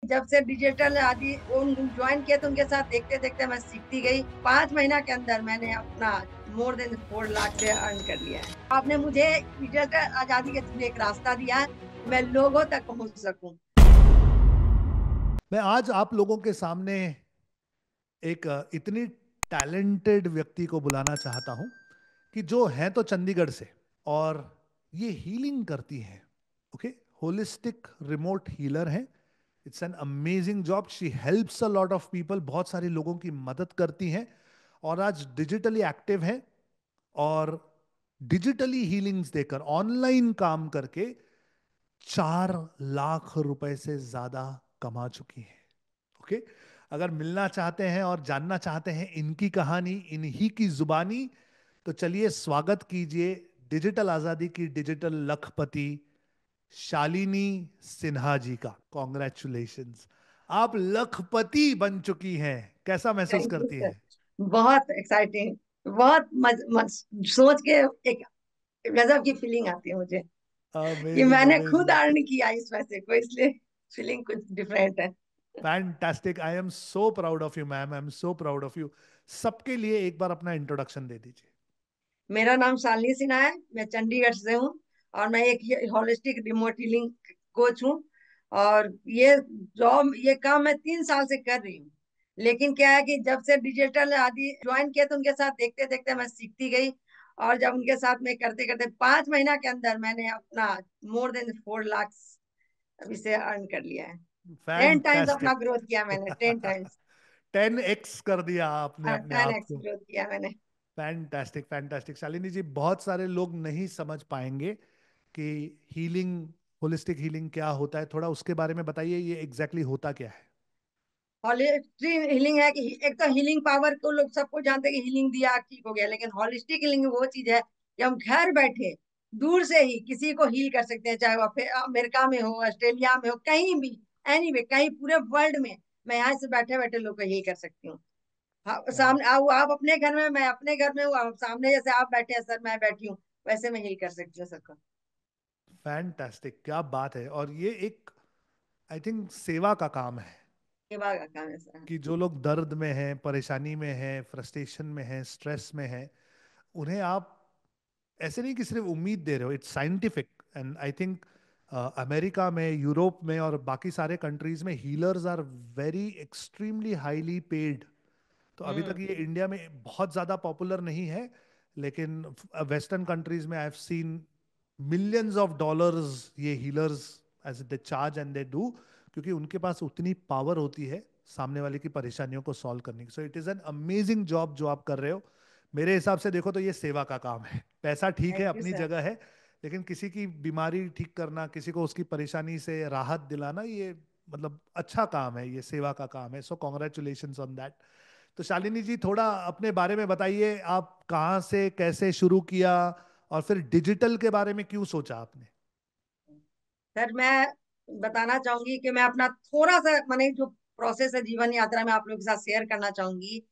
जब से डिजिटल आदि ज्वाइन किया तो उनके साथ देखते देखते मैं सीखती गई। 5 महीना के अंदर मैंने अपना मोर देन 4 लाख से अर्न कर लिया है। आपने मुझे डिजिटल आजादी के थ्रू एक रास्ता दिया है, मैं लोगों तक पहुंच सकूं। मैं आज आप लोगों के सामने एक इतनी टैलेंटेड व्यक्ति को बुलाना चाहता हूं कि जो है तो चंडीगढ़ से और ये हीलिंग करती हैं। ओके, होलिस्टिक रिमोट हीलर हैं। It's an amazing job. She helps a lot of people, बहुत सारे लोगों की मदद करती हैं और आज डिजिटली एक्टिव हैं और डिजिटली हीलिंग्स देकर ऑनलाइन काम करके 4 लाख रुपए से ज्यादा कमा चुकी हैं। ओके, अगर मिलना चाहते हैं और जानना चाहते हैं इनकी कहानी इन्हीं की जुबानी, तो चलिए स्वागत कीजिए डिजिटल आजादी की डिजिटल लखपति शालिनी सिन्हा जी का। कॉन्ग्रेचुलेशंस, आप लखपति बन चुकी हैं। कैसा महसूस थैंक यू करती सर। हैं? बहुत एक्साइटिंग, बहुत सोच के एक गजब की फीलिंग आती है मुझे कि अमेजिंग मैंने खुद अमेजिंग, अर्न किया इस पैसे को, इसलिए फीलिंग कुछ डिफरेंट है। Fantastic. I am so proud of you ma'am, I am so proud of you. सबके लिए एक बार अपना इंट्रोडक्शन दे दीजिए। मेरा नाम शालिनी सिन्हा है, मैं चंडीगढ़ से हूँ और मैं एक हॉलिस्टिक रिमोट हीलिंग कोच हूँ। और ये जॉब, ये काम मैं 3 साल से कर रही हूँ। लेकिन क्या है कि जब से डिजिटल आदि ज्वाइन किया तो उनके साथ देखते देखते मैं सीखती गई। और जब उनके साथ मैं करते करते 5 महीना के अंदर मैंने अपना मोर देन 4 लाख अभी से अर्न कर लिया है। 10 टाइम्स अपना फैंटास्टिक। ग्रोथ किया मैंने, 10 टाइम्स। 10x कर दिया आपने अपने टेन आप एक्स को। ग्रोथ किया मैंने। फैंटास्टिक फैंटास्टिक शालिनी जी, बहुत सारे लोग नहीं समझ पाएंगे कि हीलिंग, होलिस्टिक हीलिंग क्या होता है। थोड़ा उसके बारे में बताइए, ये एग्जैक्टली exactly होता क्या है? हॉलिस्टिक हीलिंग है कि एक तो हीलिंग पावर को लोग सबको जानते हैं कि हीलिंग दिया ठीक हो गया, लेकिन हॉलिस्टिक हीलिंग वो चीज है कि हम घर बैठे दूर से ही किसी को हील कर सकते हैं, चाहे वो अमेरिका में हो, ऑस्ट्रेलिया में हो, कहीं भी, एनी वे, कहीं पूरे वर्ल्ड में। मैं यहाँ से बैठे बैठे लोग को हील कर सकती हूँ। सामने आप अपने घर में, मैं अपने घर में हूँ, आप सामने जैसे आप बैठे हैं सर, मैं बैठी हूँ, वैसे मैं हील कर सकती हूँ सबको। फैंटास्टिक, क्या बात है। और ये एक, आई थिंक, सेवा का काम है ये बात का काम है सर। कि जो लोग दर्द में हैं, परेशानी में हैं, फ्रस्ट्रेशन में हैं, स्ट्रेस में हैं, उन्हें आप ऐसे नहीं कि सिर्फ उम्मीद दे रहे हो। It's scientific and I think America में, यूरोप में और बाकी सारे कंट्रीज में healers are very extremely highly paid. तो अभी तक हम्म। ये इंडिया में बहुत ज्यादा पॉपुलर नहीं है, लेकिन वेस्टर्न कंट्रीज में I have seen millions of dollars ये healers as they charge and they do, क्योंकि उनके पास उतनी पावर होती है सामने वाले की परेशानियों को सॉल्व करने की। So it is an amazing job जो आप कर रहे हो। मेरे हिसाब से देखो तो ये सेवा का काम है। पैसा ठीक है, थैंक यू अपनी सर। जगह है, लेकिन किसी की बीमारी ठीक करना, किसी को उसकी परेशानी से राहत दिलाना, ये मतलब अच्छा काम है, ये सेवा का काम है। So congratulation on that. तो शालिनी जी, थोड़ा अपने बारे में बताइए। आप कहाँ से कैसे शुरू किया और फिर डिजिटल के बारे में क्यों सोचा आपने? सर मैं बताना चाहूंगी कि मैं अपना थोड़ा सा मैंने जो प्रोसेस है जीवन यात्रा में आप लोगों के साथ शेयर करना चाहूंगी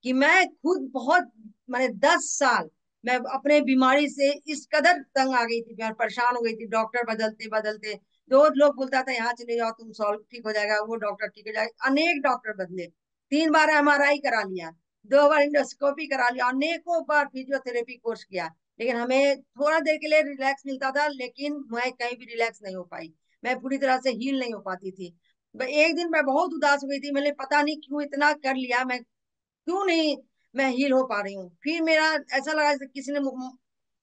कि मैं खुद बहुत, मैंने 10 साल मैं अपने बीमारी से इस कदर तंग आ गई थी, मैं परेशान हो गई थी। डॉक्टर बदलते बदलते, दो लोग बोलता था यहाँ चले जाओ तुम सॉल्व ठीक हो जाएगा, वो डॉक्टर ठीक हो जाएगा, अनेक डॉक्टर बदले। 3 बार एमआरआई करा लिया, 2 बार इंडोस्कोपी करा लिया, अनेकों बार फिजियोथेरेपी कोर्स किया, लेकिन हमें थोड़ा देर के लिए रिलैक्स मिलता था, लेकिन मैं कहीं भी रिलैक्स नहीं हो पाई। मैं पूरी तरह से हील नहीं हो पाती थी। एक दिन मैं बहुत उदास हो गई थी, मैंने पता नहीं क्यों इतना कर लिया, मैं क्यों नहीं मैं हील हो पा रही हूँ। फिर मेरा ऐसा लगा जैसे किसी ने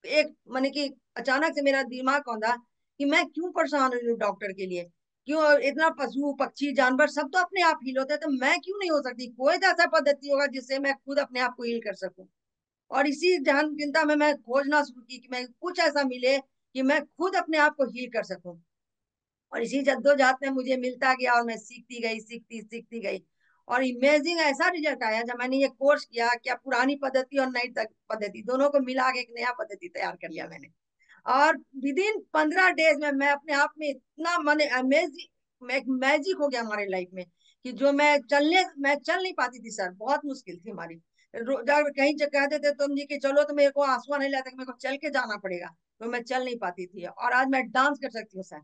एक मैंने कि अचानक से मेरा दिमाग कौंधा कि मैं क्यों परेशान हो रही हूँ डॉक्टर के लिए। क्यों इतना पशु पक्षी जानवर सब तो अपने आप हील होते हैं, तो मैं क्यों नहीं हो सकती? कोई तो ऐसा पद्धति होगा जिससे मैं खुद अपने आप को हील कर सकूं। और इसी ध्यान चिंता में मैं खोजना शुरू की कि मैं कुछ ऐसा मिले कि मैं खुद अपने आप को हील कर सकूं। और इसी जद्दोजहद में मुझे मिलता गया और मैं सीखती गई, सीखती सीखती गई। और इमेजिंग ऐसा रिजल्ट आया जब मैंने ये कोर्स किया, क्या पुरानी पद्धति और नई पद्धति दोनों को मिला के एक नया पद्धति तैयार कर लिया मैंने। और विद इन 15 डेज में मैं अपने आप में इतना मैंने अमेजिंग, एक मैजिक हो गया हमारी लाइफ में कि जो मैं चल नहीं पाती थी सर, बहुत मुश्किल थी हमारी। जब कहीं कहते थे तुम जी कि चलो, तो मेरे को आंसू आने लगता कि मेरे को चल के जाना पड़ेगा, तो मैं चल नहीं पाती थी, और आज मैं डांस कर सकती हूँ सर।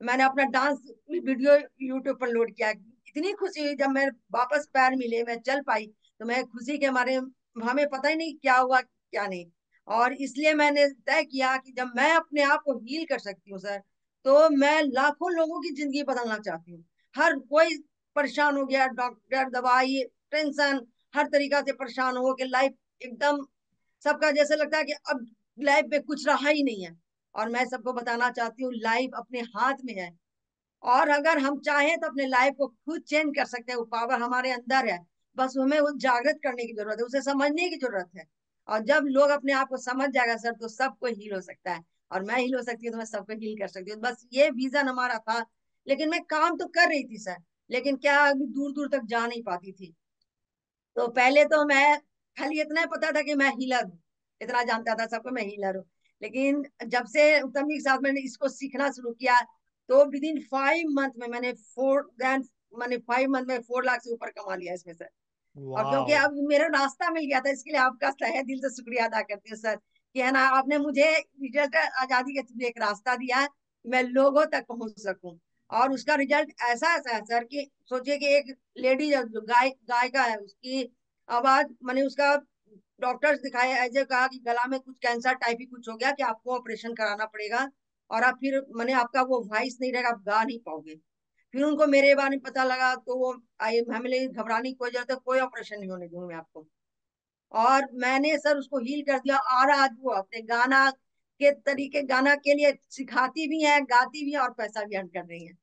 मैंने अपना डांस वीडियो यूट्यूब पर लोड किया। इतनी खुशी हुई जब मैं वापस पैर मिले, मैं चल पाई, तो मैं खुशी के मारे, हमें पता ही नहीं क्या हुआ क्या नहीं। और इसलिए मैंने तय किया कि जब मैं अपने आप को हील कर सकती हूँ सर, तो मैं लाखों लोगों की जिंदगी बदलना चाहती हूँ। हर कोई परेशान हो गया, डॉक्टर, दवाई, टेंशन, हर तरीका से परेशान हो के लाइफ एकदम, सबका जैसे लगता है कि अब लाइफ में कुछ रहा ही नहीं है। और मैं सबको बताना चाहती हूँ, लाइफ अपने हाथ में है। और अगर हम चाहें तो अपने लाइफ को खुद चेंज कर सकते हैं, वो पावर हमारे अंदर है। बस हमें वो जागृत करने की जरूरत है, उसे समझने की जरूरत है। और जब लोग अपने आप को समझ जाएगा सर, तो सबको हील हो सकता है। और मैं हील हो सकती हूँ तो मैं सबको हील कर सकती हूँ। बस ये विजन हमारा था। लेकिन मैं काम तो कर रही थी सर, लेकिन क्या अभी दूर दूर तक जा नहीं पाती थी। तो पहले तो मैं खाली इतना ही पता था कि मैं हीलर हूँ, इतना जानता था सबको मैं हीलर हूँ। लेकिन जब से उत्तम जी के साथ मैंने इसको सीखना शुरू किया, तो विद इन 5 मंथ में मैंने 5 मंथ में 4 लाख से ऊपर कमा लिया इसमें सर। और क्योंकि वाह। अब मेरा रास्ता मिल गया था, इसके लिए आपका तहे दिल से शुक्रिया अदा करती हूँ सर, कि है ना, आपने मुझे रिजल्ट आजादी के थ्रू एक रास्ता दिया है, मैं लोगों तक पहुंच सकूं। और उसका रिजल्ट ऐसा ऐसा है सर कि सोचिए कि एक लेडी जो गायिका है, उसकी आवाज मैंने उसका डॉक्टर्स दिखाए, ऐसे कहा कि गला में कुछ कैंसर टाइप ही कुछ हो गया, कि आपको ऑपरेशन कराना पड़ेगा। और आप फिर मैंने आपका वो वॉइस नहीं रहेगा, आप गा नहीं पाओगे। फिर उनको मेरे बारे में पता लगा, तो वो आई, हमें घबराने की कोई जरूरत है, कोई ऑपरेशन नहीं होने दूंगी मैं आपको। और मैंने सर उसको हील कर दिया, और आज वो अपने गाना के तरीके, गाना के लिए सिखाती भी है, गाती भी है, और पैसा भी अर्न कर रही है।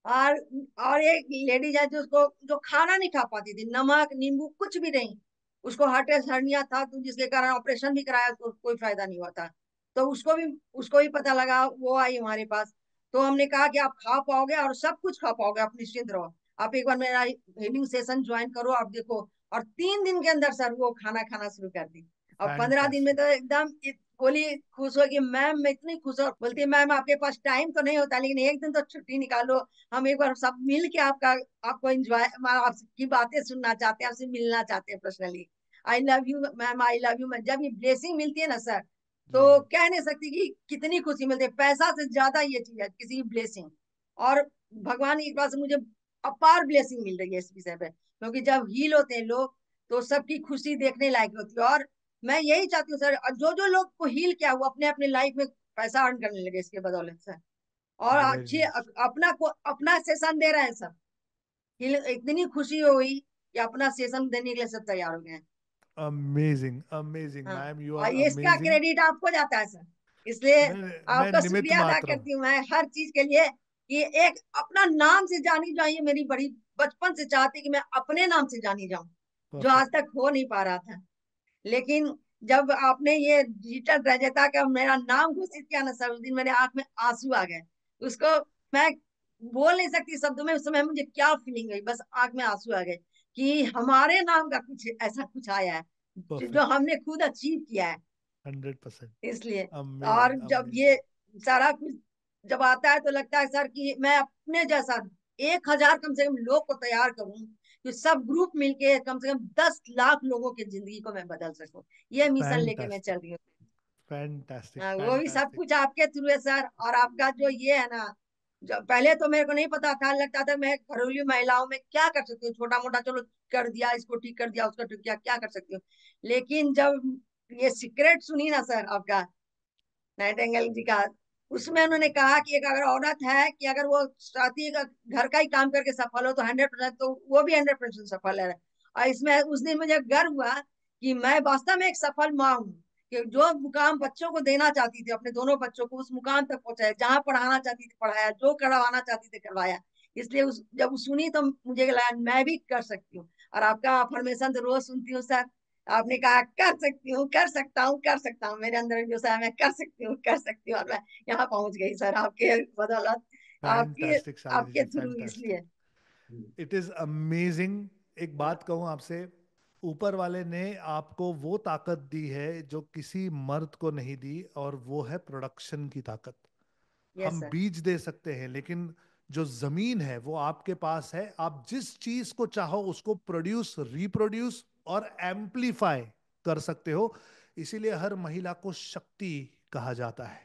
और और एक लेडीज है जो उसको, जो खाना नहीं खा पाती थी, नमक नींबू कुछ भी नहीं, उसको हार्ट हर्निया था, तो जिसके कारण ऑपरेशन भी कराया तो कोई फायदा नहीं हुआ था। तो उसको भी पता लगा, वो आई हमारे पास। तो हमने कहा कि आप खा पाओगे और सब कुछ खा पाओगे, आप निश्चिंत रहो, आप एक बार मेरा हीलिंग सेशन ज्वाइन करो, आप देखो। और 3 दिन के अंदर सर वो खाना खाना शुरू कर दी। और 15 दिन में फैंटास्टिक। तो एकदम बोली, खुश हो कि मैम मैं इतनी खुश हूँ। बोलती है मैम आपके पास टाइम तो नहीं होता, लेकिन एक दिन तो छुट्टी निकालो, हम एक बार सब मिल के आपका, आपको एंजॉय, आपकी बातें सुनना चाहते हैं, आपसे मिलना चाहते हैं personally. I love you ma'am, I love you ma'am. जब ये ब्लेसिंग मिलती है ना सर, जी। तो कह नहीं सकती कि कितनी खुशी मिलती है। पैसा से ज्यादा ये चीज है, किसी की ब्लेसिंग। और भगवान की कृपा से मुझे अपार ब्लेसिंग मिल रही है इस विषय पे, क्योंकि जब हील होते हैं लोग, तो सबकी खुशी देखने लायक होती है। और मैं यही चाहती हूँ सर, जो जो लोग को हील किया, वो अपने अपने लाइफ में पैसा अर्न करने लगे इसके बदौलत से। और वेरी अच्छी नाइस। अपना सेशन दे रहे हैं सब। इतनी खुशी हुई कि अपना सेशन देने के लिए सब तैयार हो गए हैं। अमेजिंग अमेजिंग हाँ, मैम, यू आर और ये इसका अमेजिंग। क्रेडिट आपको जाता है सर, इसलिए मैं आपका निमित्त शुक्रिया अदा मात्र हूँ। करती हूँ मैं हर चीज के लिए, कि एक अपना नाम से जानी जाइए, मेरी बड़ी बचपन से चाहती कि मैं अपने नाम से जानी जाऊं, जो आज परफेक्ट। तक हो नहीं पा रहा था। लेकिन जब आपने ये डिजिटल रजता का मेरा नाम घोषित किया ना सर, उस दिन मेरे आंख में आंसू आ गए। उसको मैं बोल नहीं सकती शब्दों में, उस समय मुझे क्या फीलिंग हुई, बस आंख में आंसू आ गए कि हमारे नाम का कुछ ऐसा कुछ आया है, जो परफेक्ट। हमने खुद अचीव किया है। 100%। इसलिए, और अमेजिंग जब ये अमेजिंग। सारा कुछ जब आता है, तो लगता है सर कि मैं अपने जैसा 1,000 कम से कम लोग को तैयार करूं, कि सब ग्रुप मिलके कम से कम 10 लाख लोगों की जिंदगी को मैं बदल सकूं। ये मिशन लेके मैं चल फैंटास्टिक। रही हूँ। फैंटास्टिक हाँ, वो भी सब फैंटास्टिक। कुछ आपके थ्रू है सर। और आपका जो ये है ना, जो पहले तो मेरे को नहीं पता था, लगता था मैं घरेलू महिलाओं में क्या कर सकती हूँ, छोटा मोटा चलो कर दिया, इसको ठीक कर दिया, उसको ठीक किया, क्या कर सकती हूँ। लेकिन जब ये सीक्रेट सुनी ना सर आपका, नाइटिंगेल जी का, उसमें उन्होंने कहा कि एक अगर औरत है, कि अगर वो साथी का घर का ही काम करके सफल हो तो 100%, तो वो भी 100% सफल है। और इसमें उस दिन मुझे गर्व हुआ कि मैं वास्तव में एक सफल माँ हूँ, कि जो मुकाम बच्चों को देना चाहती थी, अपने दोनों बच्चों को उस मुकाम तक पहुंचाया, जहाँ पढ़ाना चाहती थी पढ़ाया, जो करवाना चाहती थी करवाया। इसलिए जब सुनी तो मुझे लगा मैं भी कर सकती हूँ। और आपका अफर्मेशन तो रोज सुनती हूँ सर। आपने कहा कर सकती हूँ, कर सकता हूँ, कर सकता हूँ, मेरे अंदर जो सा है, मैं कर सकती हूँ, कर सकती हूँ, और मैं यहाँ पहुंच गई सर, आपके बदौलत, आपके फैंटास्टिक शालिनी आपके जी, थ्रू इसलिए। फैंटास्टिक। It is amazing. एक बात कहूं आपसे, ऊपर वाले ने आपको वो ताकत दी है जो किसी मर्द को नहीं दी, और वो है प्रोडक्शन की ताकत। यस हम सर। बीज दे सकते हैं, लेकिन जो जमीन है वो आपके पास है। आप जिस चीज को चाहो उसको प्रोड्यूस, रिप्रोड्यूस और एम्पलीफाई कर सकते हो। इसीलिए हर महिला को शक्ति कहा जाता है।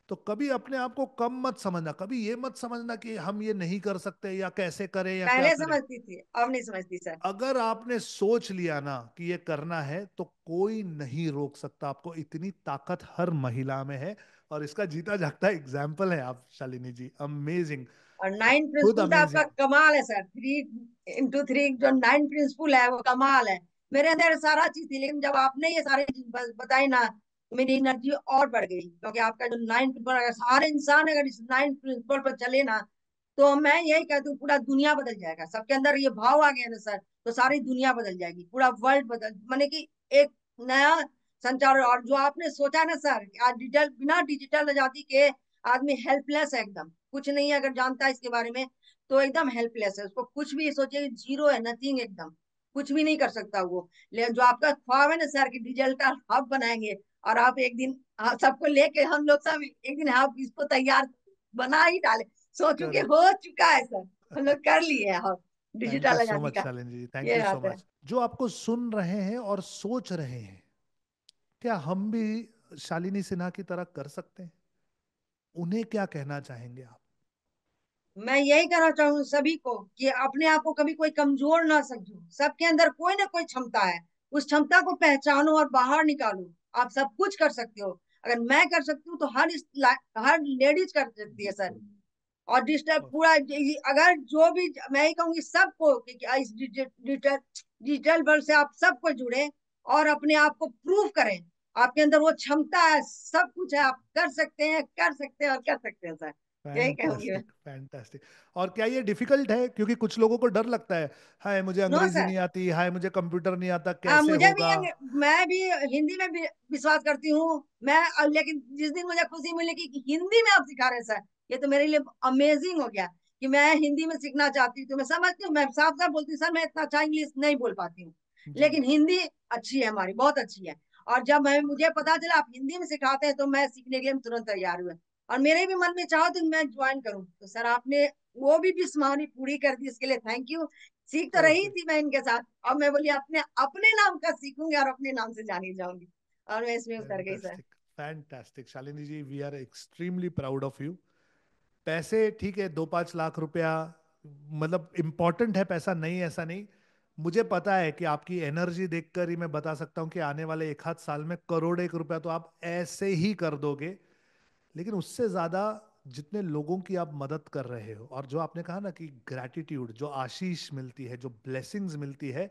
तो कभी अपने आप को कम मत समझना, कभी ये मत समझना कि हम ये नहीं कर सकते या कैसे करें या क्या पहले करें। समझती थी, अब नहीं समझती सर। अगर आपने सोच लिया ना कि ये करना है तो कोई नहीं रोक सकता आपको, इतनी ताकत हर महिला में है। और इसका जीता जागता एग्जाम्पल है आप शालिनी जी, अमेजिंग। और आप नाइन खुद प्रिंसिपल तो आपका अमेजिंग। कमाल है सर। 3 into 3 जो नाइन प्रिंसिपल है वो कमाल है। मेरे अंदर सारा चीज थी, लेकिन जब आपने ये सारी चीज बताई ना, तो मेरी एनर्जी और बढ़ गई, क्योंकि आपका जो नाइन प्रिंसिपल, अगर सारे इंसान अगर इस नाइन प्रिंसिपल पर चले ना, तो मैं यही कहती हूँ पूरा दुनिया बदल जाएगा। सबके अंदर ये भाव आ गया ना सर, तो सारी दुनिया बदल जाएगी, पूरा वर्ल्ड बदल, माने कि एक नया संचार। और जो आपने सोचा ना सर, कि आज डिजिटल, बिना डिजिटल आजादी के आदमी हेल्पलेस है एकदम, कुछ नहीं है, अगर जानता है इसके बारे में तो एकदम हेल्पलेस है। उसको कुछ भी सोचिए, जीरो है, नथिंग एकदम, कुछ भी नहीं कर सकता वो। लेकिन जो आपका ख्वाब है ना सर कि डिजिटल हब बनाएंगे, और आप एक दिन सबको लेके हम लोग सब एक दिन हब इसको तैयार बना ही डाले। सोचो कि करेक्ट। हो चुका है सर, हम लोग कर लिए हैं हब थैंक यू डिजिटल सो आजादी मच का। शालिनी जी, थैंक ये यू सो बात है। मच। जो आपको सुन रहे हैं और सोच रहे हैं, क्या हम भी शालिनी सिन्हा की तरह कर सकते हैं? उन्हें क्या कहना चाहेंगे आप? मैं यही कहना चाहूंगी सभी को कि अपने आप को कभी कोई कमजोर ना समझो। सबके अंदर कोई ना कोई क्षमता है, उस क्षमता को पहचानो और बाहर निकालो। आप सब कुछ कर सकते हो। अगर मैं कर सकती हूँ तो हर लेडीज कर सकती है सर। और डिजिटल पूरा अगर जो भी, मैं ही कहूंगी सबको कि इस डिजिटल डिजिटल वर्ल्ड से आप सबको जुड़े और अपने आप को प्रूव करें। आपके अंदर वो क्षमता है, सब कुछ है, आप कर सकते हैं, कर सकते हैं और कर सकते हैं सर। यही कहूंगी मैं। Fantastic, fantastic. और क्या ये डिफिकल्ट है? क्योंकि कुछ लोगों को डर लगता है, हाय मुझे नो अंग्रेजी सर। नहीं आती, हाय मुझे कंप्यूटर नहीं आता, हाँ, कैसे मुझे भी होगा। मैं भी हिंदी में भी विश्वास करती हूँ। मैं लेकिन जिस दिन मुझे खुशी मिली कि हिंदी में आप सिखा रहे हैं सर, ये तो मेरे लिए अमेजिंग हो गया कि मैं हिंदी में सीखना चाहती हूँ। तो मैं समझती हूँ, मैं साफ साफ बोलती हूँ सर, मैं इतना अच्छा इंग्लिश नहीं बोल पाती हूँ, जी। लेकिन हिंदी अच्छी है हमारी, बहुत अच्छी है। और जब मैं मुझे पता चला आप हिंदी में सिखाते हैं, तो मैं सीखने के लिए तुरंत तैयार हुआ। और मेरे भी मन में चाहो तो मैं ज्वाइन करूँ, तो सर आपने वो भी विश हमारी पूरी कर दी, इसके लिए थैंक यू। सीख तो रही ओके। थी मैं इनके साथ, अब मैं बोली अपने अपने नाम का सीखूंगी और अपने नाम से जानी जाऊंगी। और मैं इसमें उतर गई sir. Fantastic, fantastic Shalini ji, we are extremely proud of you. पैसे ठीक है, 2-5 लाख रुपया मतलब इम्पोर्टेंट है, पैसा नहीं ऐसा नहीं। मुझे पता है कि आपकी एनर्जी देखकर ही मैं बता सकता हूँ कि आने वाले 1 आध साल में करोड़ 1 रुपया तो आप ऐसे ही कर दोगे। लेकिन उससे ज्यादा जितने लोगों की आप मदद कर रहे हो, और जो आपने कहा ना कि ग्रैटिट्यूड, जो आशीष मिलती है, जो ब्लेसिंग्स मिलती है,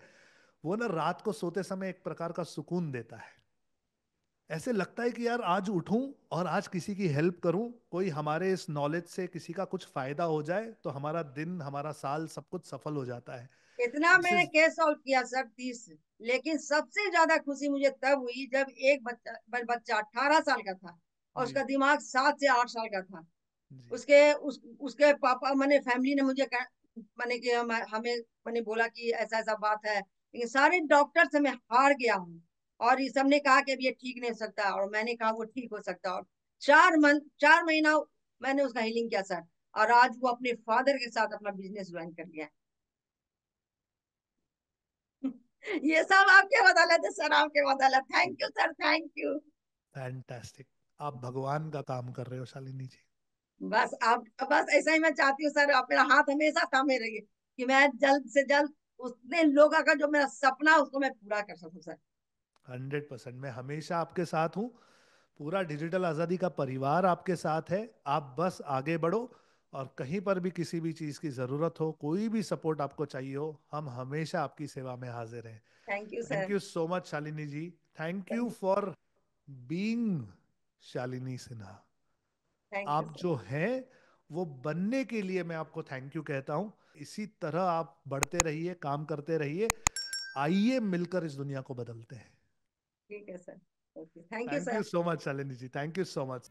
वो ना रात को सोते समय एक प्रकार का सुकून देता है। ऐसे लगता है कि यार आज उठूं और आज किसी की हेल्प करूं, कोई हमारे इस नॉलेज से किसी का कुछ फायदा हो जाए, तो हमारा दिन, हमारा साल, सब कुछ सफल हो जाता है। इतना दिस मैंने इज। केस सॉल्व किया सर, 30। लेकिन सबसे ज्यादा खुशी मुझे तब हुई जब एक बच्चा 18 साल का था, और जी। उसका दिमाग 7 से 8 साल का था। जी। उसके पापा मैंने फैमिली ने मुझे मैंने कि हमें मैंने बोला कि ऐसा ऐसा बात है, लेकिन सारे डॉक्टर से मैं हार गया हूँ। और ये सबने कहा कि अब ये ठीक नहीं हो सकता, और मैंने कहा वो ठीक हो सकता। और 4 महीना मैंने उसका हीलिंग किया सर। और आज वो अपने फादर के साथ अपना बिजनेस ज्वाइन कर लिया है। ये सब आपके बदौलत है सर, आपके बदौलत। Thank you sir, thank you. Fantastic. आप भगवान का काम कर रहे हो शालिनी जी। बस ऐसा ही मैं चाहती हूँ सर, आप मेरा हाथ हमेशा थामे रहिए कि मैं जल्द से जल्द उतने लोगों का जो मेरा सपना है उसको मैं पूरा कर सकूं सर। 100%, मैं हमेशा आपके साथ हूँ। पूरा डिजिटल आज़ादी का परिवार आपके साथ है। आप बस आगे बढ़ो, और कहीं पर भी किसी भी चीज़ की ज़रूरत हो, कोई भी सपोर्ट आपको चाहिए हो, हम हमेशा आपकी सेवा में हाजिर हैं। Thank you thank sir. You so much Shalini ji. Thank you for being Shalini Sinha. Thank you आप सर। जो हैं वो बनने के लिए मैं आपको थैंक यू कहता हूँ। इसी तरह आप बढ़ते रहिए, काम करते रहिए। आइए मिलकर इस दुनिया को बदलते हैं। ठीक है sir. Okay, thank you thank you sir. So much Shalini ji, thank you so much.